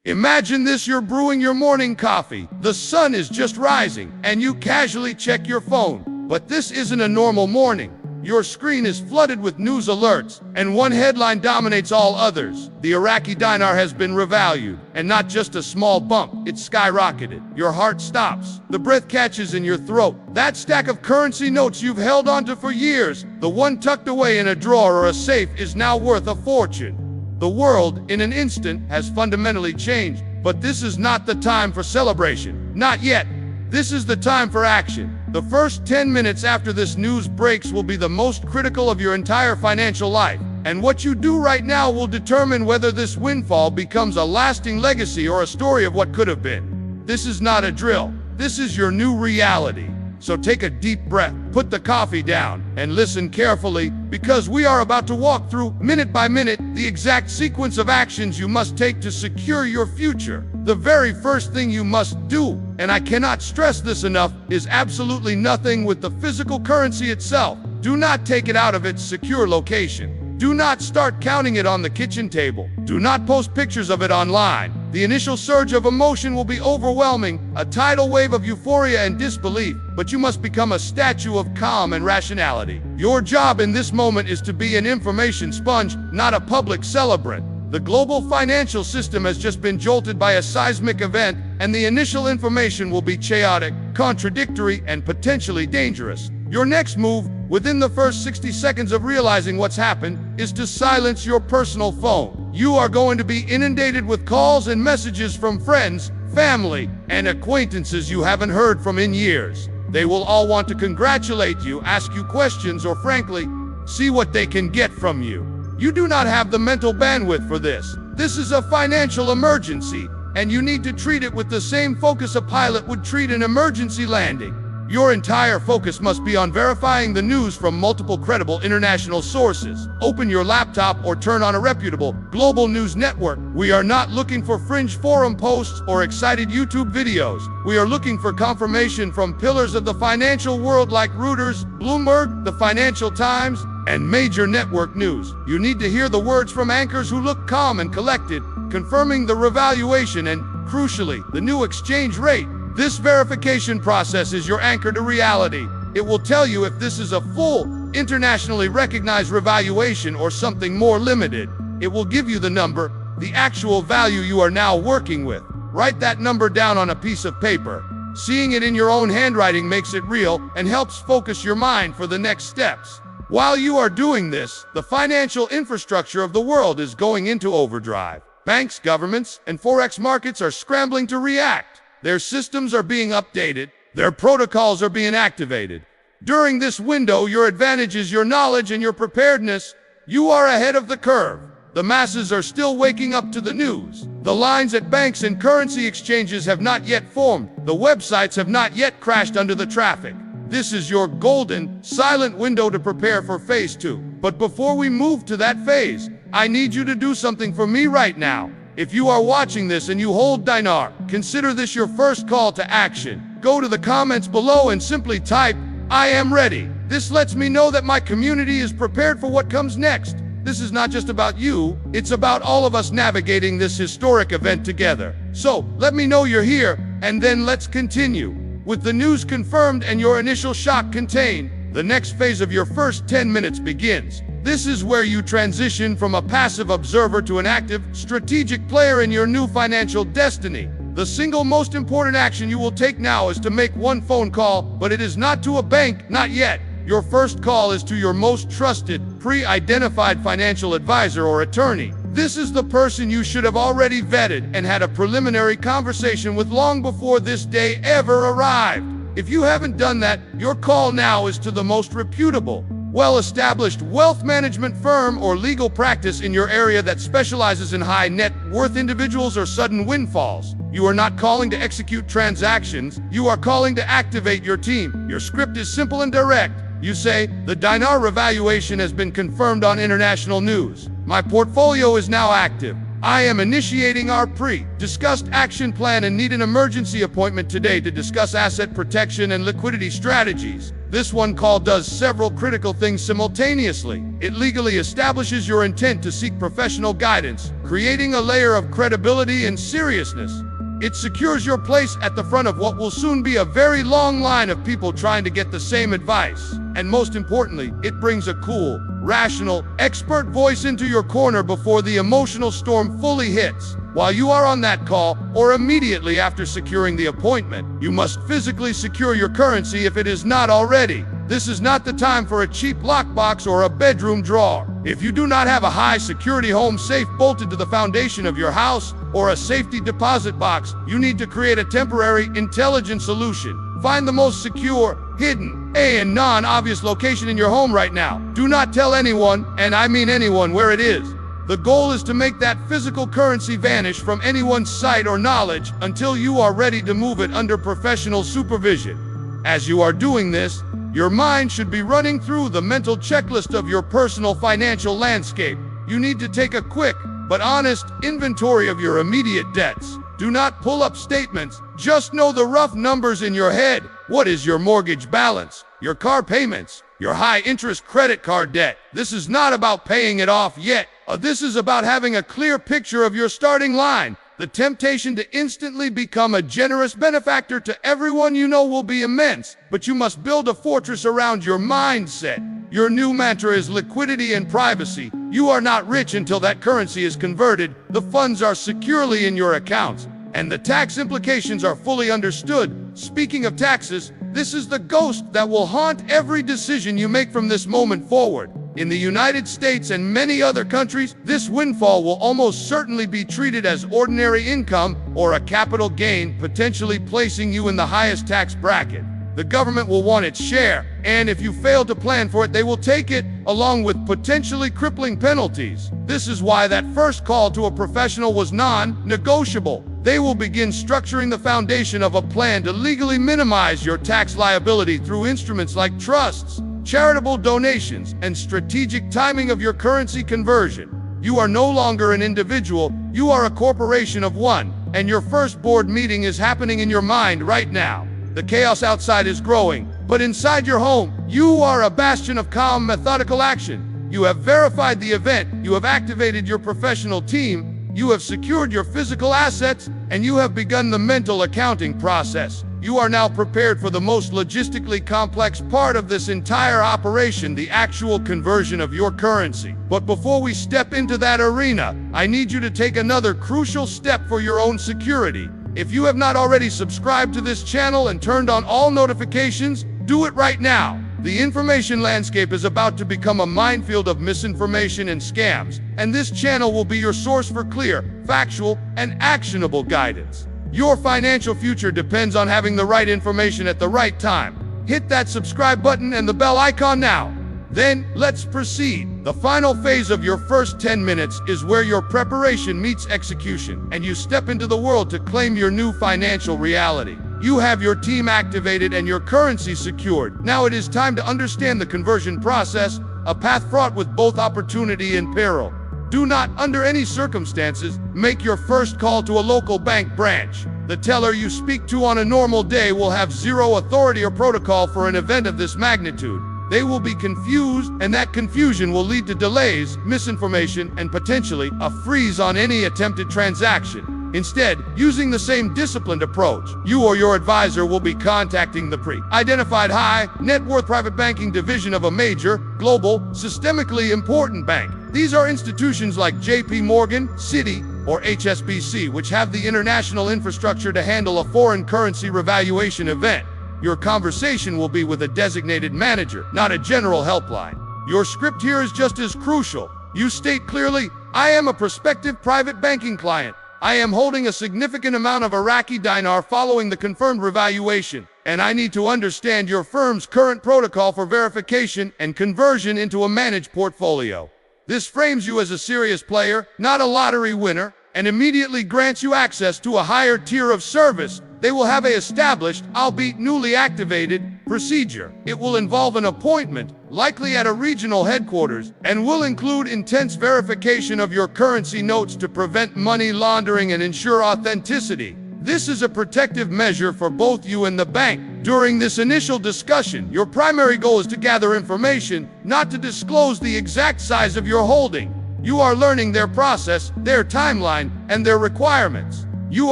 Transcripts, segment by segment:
Imagine this: you're brewing your morning coffee, the sun is just rising, and you casually check your phone. But this isn't a normal morning. Your screen is flooded with news alerts, and one headline dominates all others. The Iraqi dinar has been revalued, and not just a small bump, it's skyrocketed. Your heart stops. The breath catches in your throat. That stack of currency notes you've held onto for years, the one tucked away in a drawer or a safe, is now worth a fortune. The world, in an instant, has fundamentally changed, but this is not the time for celebration. Not yet. This is the time for action. The first 10 minutes after this news breaks will be the most critical of your entire financial life. And what you do right now will determine whether this windfall becomes a lasting legacy or a story of what could have been. This is not a drill. This is your new reality. So take a deep breath, put the coffee down, and listen carefully, because we are about to walk through, minute by minute, the exact sequence of actions you must take to secure your future. The very first thing you must do, and I cannot stress this enough, is absolutely nothing with the physical currency itself. Do not take it out of its secure location. Do not start counting it on the kitchen table. Do not post pictures of it online. The initial surge of emotion will be overwhelming, a tidal wave of euphoria and disbelief, but you must become a statue of calm and rationality. Your job in this moment is to be an information sponge, not a public celebrant. The global financial system has just been jolted by a seismic event, and the initial information will be chaotic, contradictory, and potentially dangerous. Your next move, within the first 60 seconds of realizing what's happened, is to silence your personal phone. You are going to be inundated with calls and messages from friends, family, and acquaintances you haven't heard from in years. They will all want to congratulate you, ask you questions, or frankly, see what they can get from you. You do not have the mental bandwidth for this. This is a financial emergency, and you need to treat it with the same focus a pilot would treat an emergency landing. Your entire focus must be on verifying the news from multiple credible international sources. Open your laptop or turn on a reputable global news network. We are not looking for fringe forum posts or excited YouTube videos. We are looking for confirmation from pillars of the financial world like Reuters, Bloomberg, the Financial Times, and major network news. You need to hear the words from anchors who look calm and collected, confirming the revaluation and, crucially, the new exchange rate. This verification process is your anchor to reality. It will tell you if this is a full, internationally recognized revaluation or something more limited. It will give you the number, the actual value you are now working with. Write that number down on a piece of paper. Seeing it in your own handwriting makes it real and helps focus your mind for the next steps. While you are doing this, the financial infrastructure of the world is going into overdrive. Banks, governments, and forex markets are scrambling to react. Their systems are being updated. Their protocols are being activated. During this window, your advantage is your knowledge and your preparedness. You are ahead of the curve. The masses are still waking up to the news. The lines at banks and currency exchanges have not yet formed. The websites have not yet crashed under the traffic. This is your golden, silent window to prepare for phase 2. But before we move to that phase, I need you to do something for me right now. If you are watching this and you hold dinar, consider this your first call to action. Go to the comments below and simply type, "I am ready." This lets me know that my community is prepared for what comes next. This is not just about you, it's about all of us navigating this historic event together. So, let me know you're here, and then let's continue. With the news confirmed and your initial shock contained, the next phase of your first 10 minutes begins. This is where you transition from a passive observer to an active, strategic player in your new financial destiny. The single most important action you will take now is to make one phone call, but it is not to a bank, not yet. Your first call is to your most trusted, pre-identified financial advisor or attorney. This is the person you should have already vetted and had a preliminary conversation with long before this day ever arrived. If you haven't done that, your call now is to the most reputable, well-established wealth management firm or legal practice in your area that specializes in high net worth individuals or sudden windfalls. You are not calling to execute transactions, you are calling to activate your team. Your script is simple and direct. You say, "The dinar revaluation has been confirmed on international news. My portfolio is now active. I am initiating our pre-discussed action plan and need an emergency appointment today to discuss asset protection and liquidity strategies." This one call does several critical things simultaneously. It legally establishes your intent to seek professional guidance, creating a layer of credibility and seriousness. It secures your place at the front of what will soon be a very long line of people trying to get the same advice. And most importantly, it brings a cool, rational, expert voice into your corner before the emotional storm fully hits. While you are on that call, or immediately after securing the appointment, you must physically secure your currency if it is not already. This is not the time for a cheap lockbox or a bedroom drawer. If you do not have a high-security home safe bolted to the foundation of your house, or a safety deposit box, you need to create a temporary, intelligent solution. Find the most secure, hidden, and non-obvious location in your home right now. Do not tell anyone, and I mean anyone, where it is. The goal is to make that physical currency vanish from anyone's sight or knowledge until you are ready to move it under professional supervision. As you are doing this, your mind should be running through the mental checklist of your personal financial landscape. You need to take a quick but honest inventory of your immediate debts. Do not pull up statements, just know the rough numbers in your head. What is your mortgage balance, your car payments, your high-interest credit card debt? This is not about paying it off yet. This is about having a clear picture of your starting line. The temptation to instantly become a generous benefactor to everyone you know will be immense, but you must build a fortress around your mindset. Your new mantra is liquidity and privacy. You are not rich until that currency is converted, the funds are securely in your accounts, and the tax implications are fully understood. Speaking of taxes, this is the ghost that will haunt every decision you make from this moment forward. In the United States and many other countries, this windfall will almost certainly be treated as ordinary income or a capital gain, potentially placing you in the highest tax bracket. The government will want its share, and if you fail to plan for it, they will take it, along with potentially crippling penalties. This is why that first call to a professional was non-negotiable. They will begin structuring the foundation of a plan to legally minimize your tax liability through instruments like trusts, charitable donations, and strategic timing of your currency conversion. You are no longer an individual, you are a corporation of one, and your first board meeting is happening in your mind right now. The chaos outside is growing, but inside your home, you are a bastion of calm, methodical action. You have verified the event, you have activated your professional team, you have secured your physical assets, and you have begun the mental accounting process. You are now prepared for the most logistically complex part of this entire operation, the actual conversion of your currency. But before we step into that arena, I need you to take another crucial step for your own security. If you have not already subscribed to this channel and turned on all notifications, do it right now. The information landscape is about to become a minefield of misinformation and scams, and this channel will be your source for clear, factual, and actionable guidance. Your financial future depends on having the right information at the right time. Hit that subscribe button and the bell icon now. Then, let's proceed. The final phase of your first 10 minutes is where your preparation meets execution, and you step into the world to claim your new financial reality. You have your team activated and your currency secured. Now it is time to understand the conversion process, a path fraught with both opportunity and peril. Do not, under any circumstances, make your first call to a local bank branch. The teller you speak to on a normal day will have zero authority or protocol for an event of this magnitude. They will be confused, and that confusion will lead to delays, misinformation, and potentially a freeze on any attempted transaction. Instead, using the same disciplined approach, you or your advisor will be contacting the pre-identified high-net-worth private banking division of a major, global, systemically important bank. These are institutions like JP Morgan, Citi, or HSBC, which have the international infrastructure to handle a foreign currency revaluation event. Your conversation will be with a designated manager, not a general helpline. Your script here is just as crucial. You state clearly, I am a prospective private banking client. I am holding a significant amount of Iraqi Dinar following the confirmed revaluation, and I need to understand your firm's current protocol for verification and conversion into a managed portfolio. This frames you as a serious player, not a lottery winner, and immediately grants you access to a higher tier of service. They will have a established, albeit newly activated, procedure. It will involve an appointment, likely at a regional headquarters, and will include intense verification of your currency notes to prevent money laundering and ensure authenticity. This is a protective measure for both you and the bank. During this initial discussion, your primary goal is to gather information, not to disclose the exact size of your holding. You are learning their process, their timeline, and their requirements. You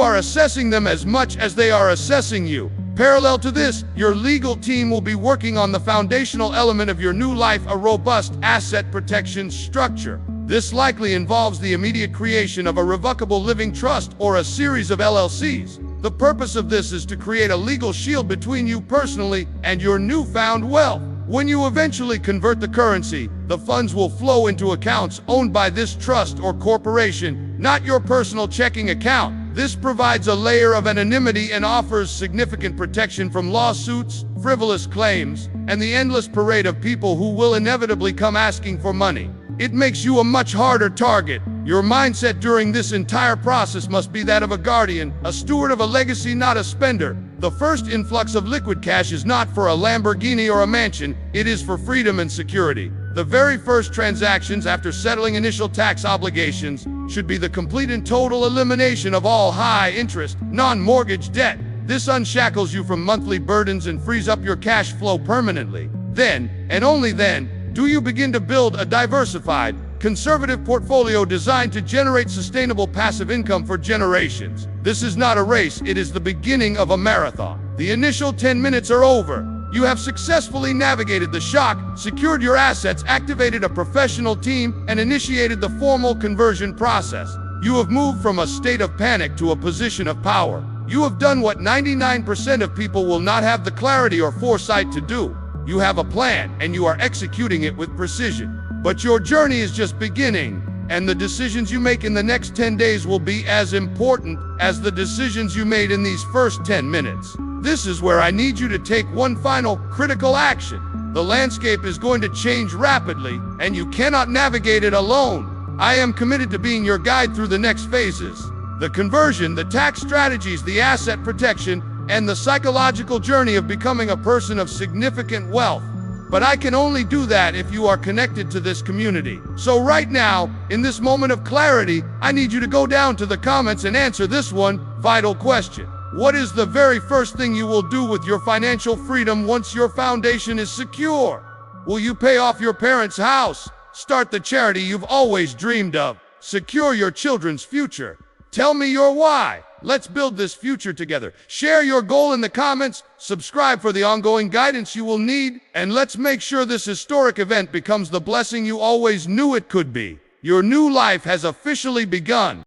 are assessing them as much as they are assessing you. Parallel to this, your legal team will be working on the foundational element of your new life, a robust asset protection structure. This likely involves the immediate creation of a revocable living trust or a series of LLCs. The purpose of this is to create a legal shield between you personally and your newfound wealth. When you eventually convert the currency, the funds will flow into accounts owned by this trust or corporation, not your personal checking account. This provides a layer of anonymity and offers significant protection from lawsuits, frivolous claims, and the endless parade of people who will inevitably come asking for money. It makes you a much harder target. Your mindset during this entire process must be that of a guardian, a steward of a legacy, not a spender. The first influx of liquid cash is not for a Lamborghini or a mansion, it is for freedom and security. The very first transactions after settling initial tax obligations should be the complete and total elimination of all high-interest, non-mortgage debt. This unshackles you from monthly burdens and frees up your cash flow permanently. Then, and only then, do you begin to build a diversified, conservative portfolio designed to generate sustainable passive income for generations. This is not a race, it is the beginning of a marathon. The initial 10 minutes are over. You have successfully navigated the shock, secured your assets, activated a professional team, and initiated the formal conversion process. You have moved from a state of panic to a position of power. You have done what 99% of people will not have the clarity or foresight to do. You have a plan, and you are executing it with precision. But your journey is just beginning, and the decisions you make in the next 10 days will be as important as the decisions you made in these first 10 minutes. This is where I need you to take one final critical action. The landscape is going to change rapidly, and you cannot navigate it alone. I am committed to being your guide through the next phases. The conversion, the tax strategies, the asset protection, and the psychological journey of becoming a person of significant wealth. But I can only do that if you are connected to this community. So right now, in this moment of clarity, I need you to go down to the comments and answer this one vital question. What is the very first thing you will do with your financial freedom once your foundation is secure? Will you pay off your parents' house? Start the charity you've always dreamed of? Secure your children's future? Tell me your why. Let's build this future together. Share your goal in the comments, subscribe for the ongoing guidance you will need, and let's make sure this historic event becomes the blessing you always knew it could be. Your new life has officially begun.